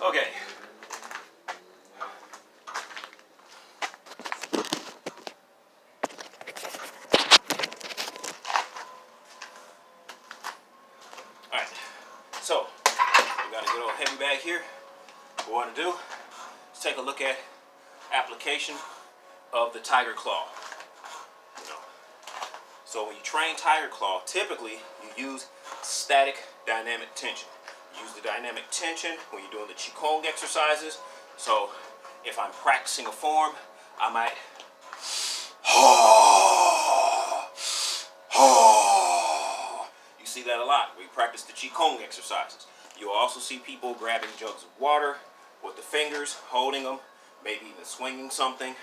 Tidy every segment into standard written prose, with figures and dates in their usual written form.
Okay. Alright. So, we got a good old heavy bag here. What we want to do is take a look at application of the Tiger Claw. So when you train Tiger Claw, typically you use static dynamic tension. You use the dynamic tension when you're doing the Qigong exercises. So if I'm practicing a form, I might you see that a lot. We practice the Qigong exercises. You'll also see people grabbing jugs of water with the fingers, holding them, maybe even swinging something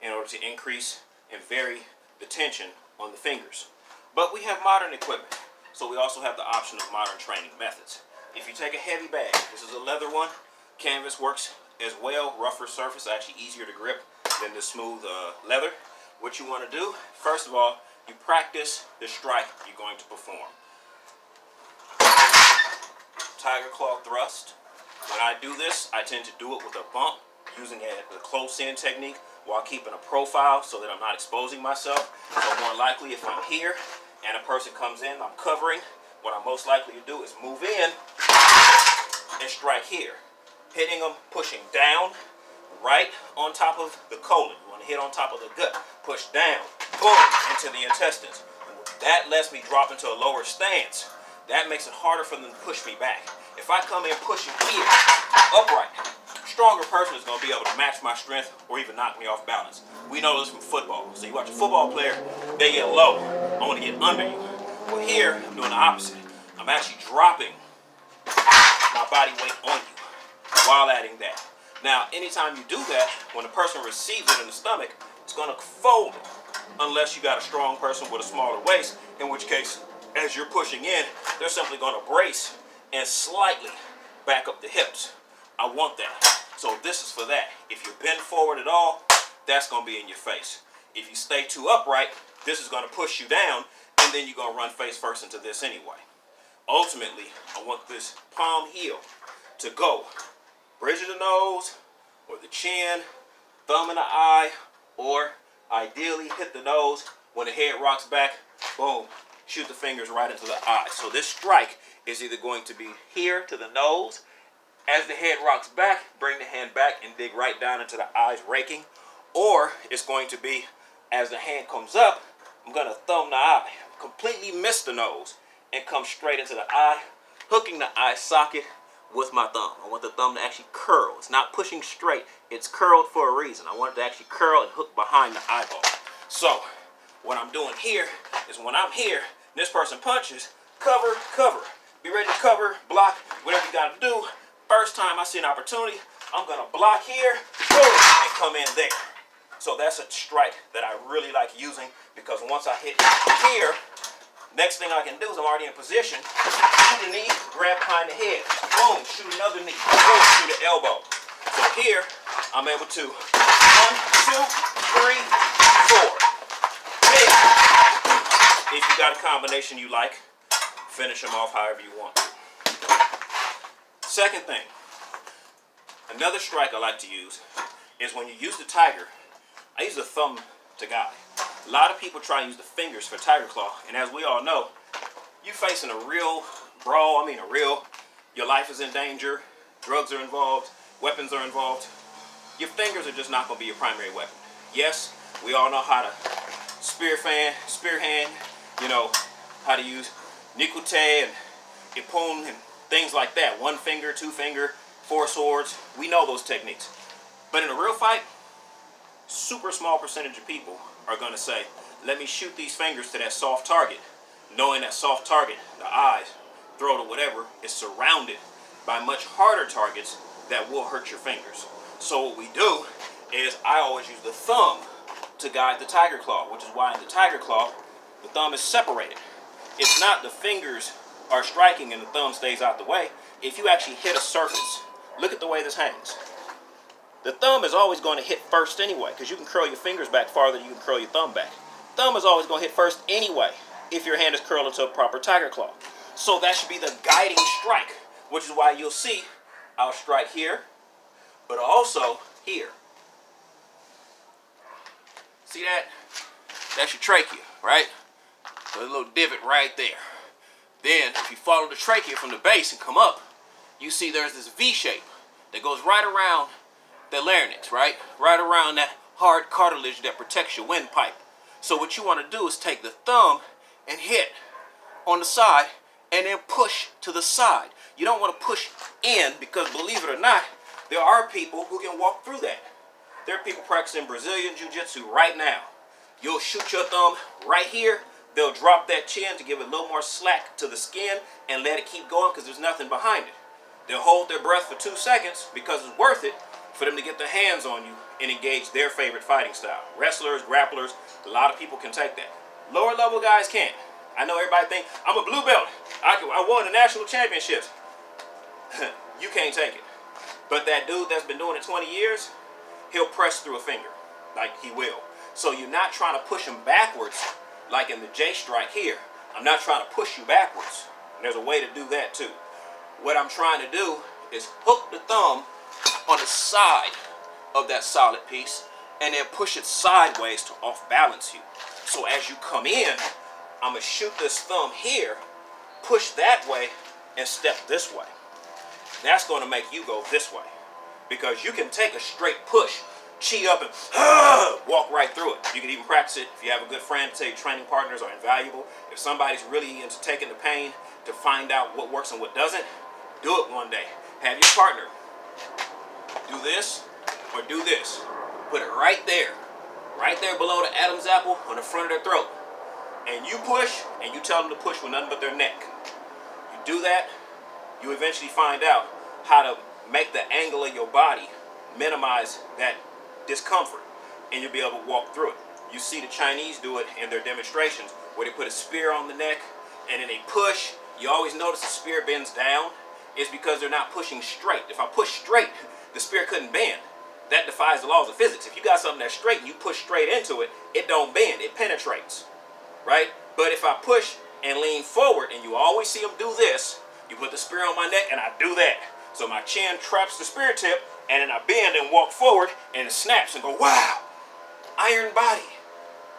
in order to increase and vary the tension on the fingers. But we have modern equipment, so we also have the option of modern training methods. If you take a heavy bag, this is a leather one, canvas works as well, rougher surface, actually easier to grip than the smooth leather. What you want to do, first of all, you practice the strike you're going to perform. Tiger Claw thrust. When I do this, I tend to do it with a bump, using the close-in technique while keeping a profile so that I'm not exposing myself. So more likely if I'm here and a person comes in, I'm covering, what I'm most likely to do is move in and strike here. Hitting them, pushing down, right on top of the colon. You want to hit on top of the gut. Push down, boom, into the intestines. That lets me drop into a lower stance. That makes it harder for them to push me back. If I come in pushing here, upright, stronger person is going to be able to match my strength or even knock me off balance. We know this from football. So you watch a football player, they get low. I want to get under you. Well, here, I'm doing the opposite. I'm actually dropping my body weight on you while adding that. Now, anytime you do that, when a person receives it in the stomach, it's going to fold it. Unless you got a strong person with a smaller waist, in which case, as you're pushing in, they're simply going to brace and slightly back up the hips. I want that. So this is for that. If you bend forward at all, that's going to be in your face. If you stay too upright, this is going to push you down, and then you're going to run face first into this anyway. Ultimately, I want this palm heel to go bridge of the nose or the chin, thumb in the eye, or ideally hit the nose. When the head rocks back, boom, shoot the fingers right into the eye. So this strike is either going to be here to the nose. As the head rocks back, bring the hand back and dig right down into the eyes, raking. Or it's going to be, as the hand comes up, I'm going to thumb the eye, completely miss the nose, and come straight into the eye, hooking the eye socket with my thumb. I want the thumb to actually curl. It's not pushing straight. It's curled for a reason. I want it to actually curl and hook behind the eyeball. So what I'm doing here is when I'm here, this person punches, cover, cover. Be ready to cover, block, whatever you got to do. First time I see an opportunity, I'm going to block here, boom, and come in there. So that's a strike that I really like using, because once I hit here, next thing I can do is I'm already in position, shoot a knee, grab behind the head, boom, shoot another knee, boom, shoot an elbow. So here, I'm able to 1, 2, 3, 4. Big. If you got a combination you like, finish them off however you want to. Second thing, another strike I like to use is when you use the tiger, I use the thumb to guide. A lot of people try to use the fingers for Tiger Claw, and as we all know, you're facing a real brawl, your life is in danger, drugs are involved, weapons are involved. Your fingers are just not going to be your primary weapon. Yes, we all know how to spearhand, how to use nikute and ippon and things like that. 1 finger, 2 finger, 4 swords. We know those techniques. But in a real fight, super small percentage of people are going to say, let me shoot these fingers to that soft target, knowing that soft target, the eyes, throat, or whatever, is surrounded by much harder targets that will hurt your fingers. So what we do is I always use the thumb to guide the Tiger Claw, which is why in the Tiger Claw, the thumb is separated. It's not the fingers are striking and the thumb stays out the way. If you actually hit a surface, look at the way this hangs. The thumb is always going to hit first anyway, because you can curl your fingers back farther than you can curl your thumb back. Thumb is always going to hit first anyway, if your hand is curled into a proper Tiger Claw. So that should be the guiding strike, which is why you'll see I'll strike here, but also here. See that? That's your trachea, right? So a little divot right there. Then, if you follow the trachea from the base and come up, you see there's this V shape that goes right around the larynx, right? Right around that hard cartilage that protects your windpipe. So what you want to do is take the thumb and hit on the side and then push to the side. You don't want to push in because, believe it or not, there are people who can walk through that. There are people practicing Brazilian Jiu-Jitsu right now. You'll shoot your thumb right here. They'll drop that chin to give it a little more slack to the skin and let it keep going because there's nothing behind it. They'll hold their breath for 2 seconds because it's worth it for them to get their hands on you and engage their favorite fighting style. Wrestlers, grapplers, a lot of people can take that. Lower level guys can't. I know everybody think, I'm a blue belt. I won the national championships. You can't take it. But that dude that's been doing it 20 years, he'll press through a finger, like he will. So you're not trying to push him backwards, like in the J strike here. I'm not trying to push you backwards. And there's a way to do that too. What I'm trying to do is hook the thumb on the side of that solid piece and then push it sideways to off balance you. So as you come in, I'm going to shoot this thumb here, push that way, and step this way. That's going to make you go this way. Because you can take a straight push, chi up, and walk right through it. You can even practice it if you have a good friend. Say your training partners are invaluable. If somebody's really into taking the pain to find out what works and what doesn't, do it one day. Have your partner do this or do this. Put it right there below the Adam's apple on the front of their throat. And you push, and you tell them to push with nothing but their neck. You do that, you eventually find out how to make the angle of your body minimize that discomfort, and you'll be able to walk through it. You see the Chinese do it in their demonstrations where they put a spear on the neck and then they push. You always notice the spear bends down. It's because they're not pushing straight. If I push straight, the spear couldn't bend. That defies the laws of physics. If you got something that's straight and you push straight into it, it don't bend, it penetrates, right? But if I push and lean forward, and you always see them do this, you put the spear on my neck and I do that. So my chin traps the spear tip, and then I bend and walk forward, and it snaps and go, wow, iron body.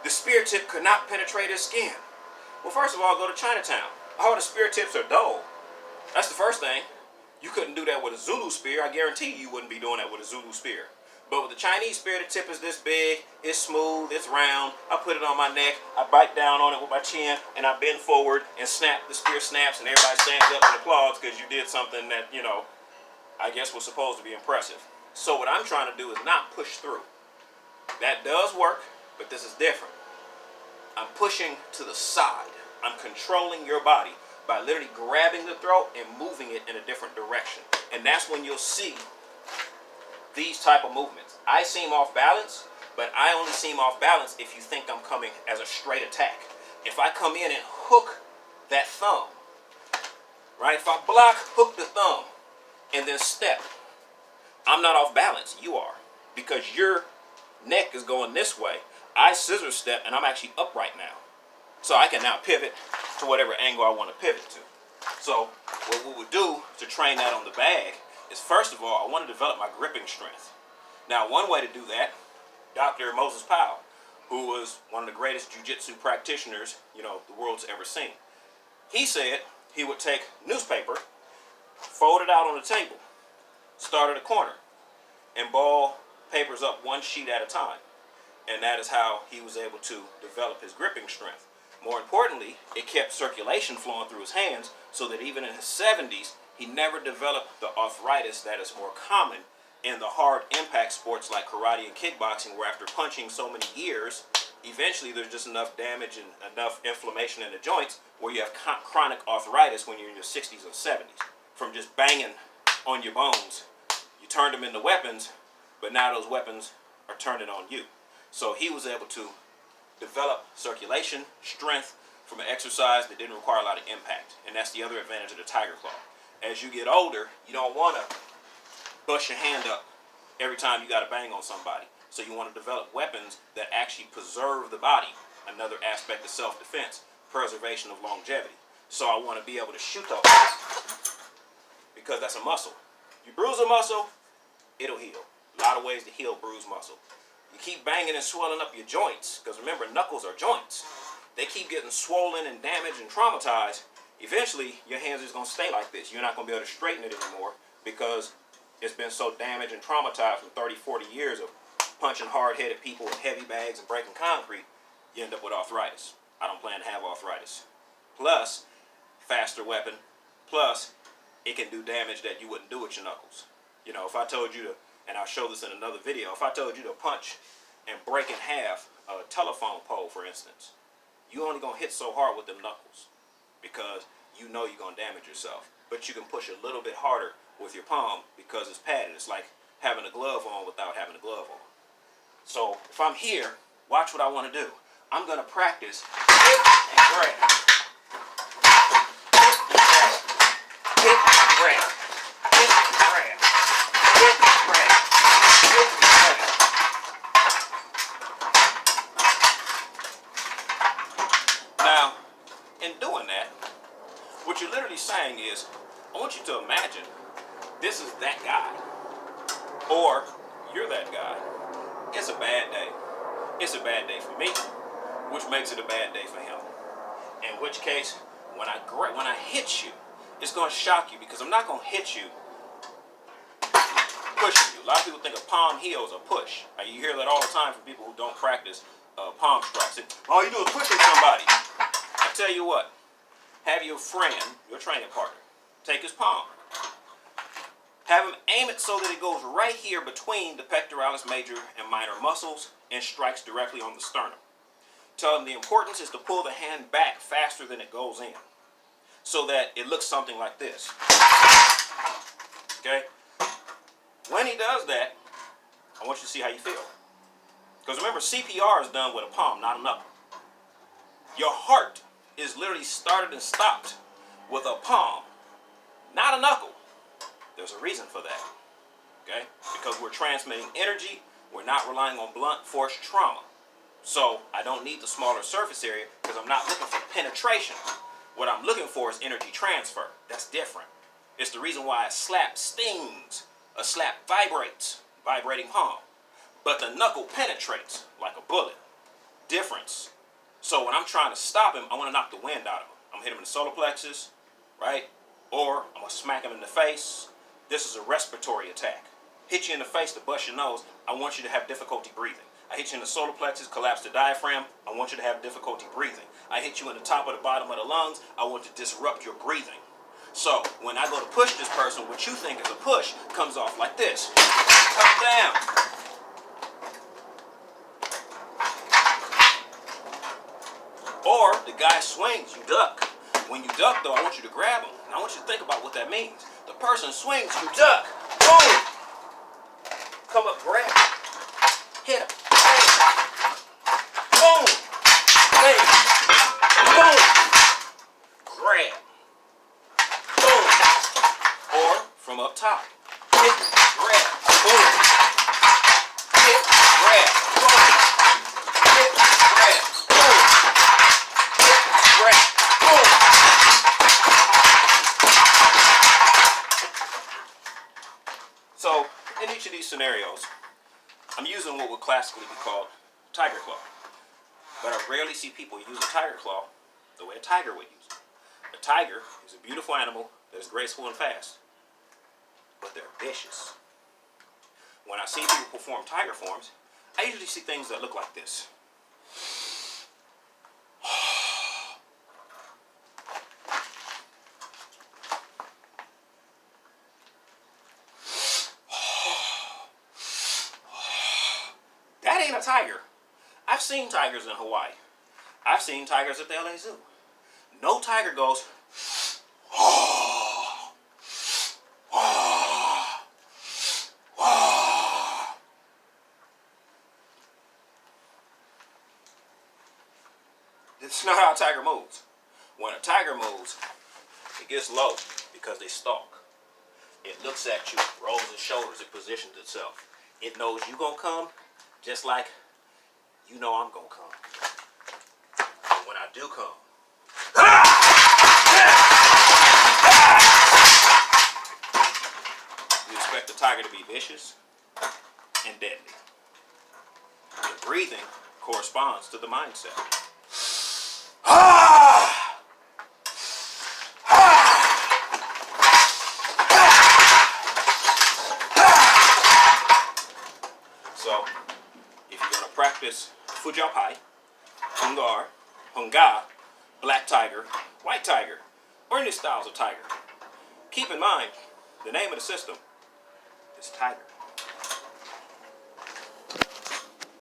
The spear tip could not penetrate his skin. Well, first of all, go to Chinatown. All the spear tips are dull. That's the first thing. You couldn't do that with a Zulu spear. I guarantee you wouldn't be doing that with a Zulu spear. But with the Chinese spear, the tip is this big, it's smooth, it's round. I put it on my neck, I bite down on it with my chin, and I bend forward and snap. The spear snaps, and everybody stands up and applauds because you did something that, you know, I guess was supposed to be impressive. So what I'm trying to do is not push through. That does work, but this is different. I'm pushing to the side. I'm controlling your body by literally grabbing the throat and moving it in a different direction. And that's when you'll see these type of movements. I seem off balance, but I only seem off balance if you think I'm coming as a straight attack. If I come in and hook that thumb, right? If I block, hook the thumb, and then step, I'm not off balance. You are. Because your neck is going this way. I scissor step, and I'm actually upright now. So I can now pivot to whatever angle I want to pivot to. So what we would do to train that on the bag is, first of all, I want to develop my gripping strength. Now, one way to do that, Dr. Moses Powell, who was one of the greatest jiu-jitsu practitioners, you know, the world's ever seen. He said he would take newspaper, fold it out on the table, start at a corner, and ball papers up one sheet at a time. And that is how he was able to develop his gripping strength. More importantly, it kept circulation flowing through his hands so that even in his 70s, he never developed the arthritis that is more common in the hard impact sports like karate and kickboxing, where after punching so many years, eventually there's just enough damage and enough inflammation in the joints where you have chronic arthritis when you're in your 60s or 70s. From just banging on your bones, you turned them into weapons, but now those weapons are turning on you. So he was able to develop circulation, strength from an exercise that didn't require a lot of impact. And that's the other advantage of the Tiger Claw. As you get older, you don't want to bust your hand up every time you got to bang on somebody. So you want to develop weapons that actually preserve the body. Another aspect of self-defense, preservation of longevity. So I want to be able to shoot those because that's a muscle. You bruise a muscle, it'll heal. A lot of ways to heal bruised muscle. You keep banging and swelling up your joints, because remember, knuckles are joints. They keep getting swollen and damaged and traumatized. Eventually, your hands is going to stay like this. You're not going to be able to straighten it anymore because it's been so damaged and traumatized from 30, 40 years of punching hard-headed people with heavy bags and breaking concrete. You end up with arthritis. I don't plan to have arthritis. Plus, faster weapon. Plus, it can do damage that you wouldn't do with your knuckles. You know, if I told you to, and I'll show this in another video, if I told you to punch and break in half a telephone pole, for instance, you only going to hit so hard with them knuckles because you know you're going to damage yourself. But you can push a little bit harder with your palm because it's padded. It's like having a glove on without having a glove on. So if I'm here, watch what I want to do. I'm going to practice hit and grab. Hit and grab. Hit and grab. Hit and grab. Hit and grab. Now, in doing that, what you're literally saying is, I want you to imagine this is that guy, or you're that guy. It's a bad day. It's a bad day for me, which makes it a bad day for him. In which case, when I hit you, it's going to shock you because I'm not going to hit you pushing you. A lot of people think a palm heals a push. You hear that all the time from people who don't practice palm strikes. All you do is pushing somebody. I tell you what, have your friend, your training partner, take his palm. Have him aim it so that it goes right here between the pectoralis major and minor muscles and strikes directly on the sternum. Tell him the importance is to pull the hand back faster than it goes in so that it looks something like this. Okay? When he does that, I want you to see how you feel. Because remember, CPR is done with a palm, not a knuckle. Your heart is literally started and stopped with a palm, not a knuckle. There's a reason for that, okay? Because we're transmitting energy, we're not relying on blunt force trauma. So I don't need the smaller surface area because I'm not looking for penetration. What I'm looking for is energy transfer. That's different. It's the reason why a slap stings, a slap vibrates, vibrating palm. But the knuckle penetrates like a bullet. Difference. So when I'm trying to stop him, I want to knock the wind out of him. I'm going to hit him in the solar plexus, right? Or I'm going to smack him in the face. This is a respiratory attack. Hit you in the face to bust your nose. I want you to have difficulty breathing. I hit you in the solar plexus, collapse the diaphragm. I want you to have difficulty breathing. I hit you in the top or the bottom of the lungs. I want to disrupt your breathing. So when I go to push this person, what you think is a push comes off like this. Come down. Or the guy swings, you duck. When you duck, though, I want you to grab him. And I want you to think about what that means. The person swings, you duck. Boom! Come up, grab him. Hit him. Boom! Bang! Boom! Grab. Boom! Or from up top. Hit, grab. Boom! Hit, grab. Boom! Hit, grab. Boom! Hit, grab. Boom! So, in each of these scenarios, I'm using what would classically be called tiger claw. But I rarely see people use a tiger claw the way a tiger would use it. A tiger is a beautiful animal that is graceful and fast, but they're vicious. When I see people perform tiger forms, I usually see things that look like this. That ain't a tiger. I've seen tigers in Hawaii. I've seen tigers at the LA Zoo. No tiger goes, It's not how a tiger moves. When a tiger moves, it gets low because they stalk. It looks at you, rolls its shoulders, it positions itself. It knows you're going to come just like you know I'm going to come. And when I do come, you just expect the tiger to be vicious and deadly. The breathing corresponds to the mindset. So, if you're going to practice Fujiapai, Hungar, Hunga, Black Tiger, White Tiger, or any styles of tiger, keep in mind the name of the system is Tiger.